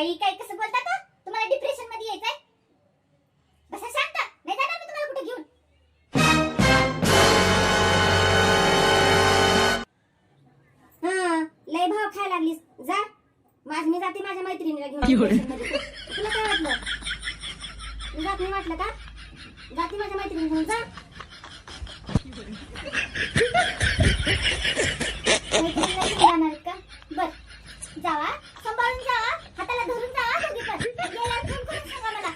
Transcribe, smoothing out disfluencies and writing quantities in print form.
बाई काय कसं बोलता का? तुम्हाला डिप्रेशन मध्ये यायचंय? बसा शांत, नाही जाणार मी तुम्हाला कुठे घेऊन. लय भाव खायला लागलीस. जा मी जाते माझ्या मैत्रिणीला घेऊन डिप्रेशन मध्ये. तुला काय वाटलं? मी जात नाही वाटलं का? जाते माझ्या मैत्रिणीला घेऊन. जा मैत्रिणीला घेऊन जाणार आहेत का? बर जावा, सांभाळून जावा, हाताला धरून जावा दोघी पण. गेल्यावर फोन करून सांगा मला.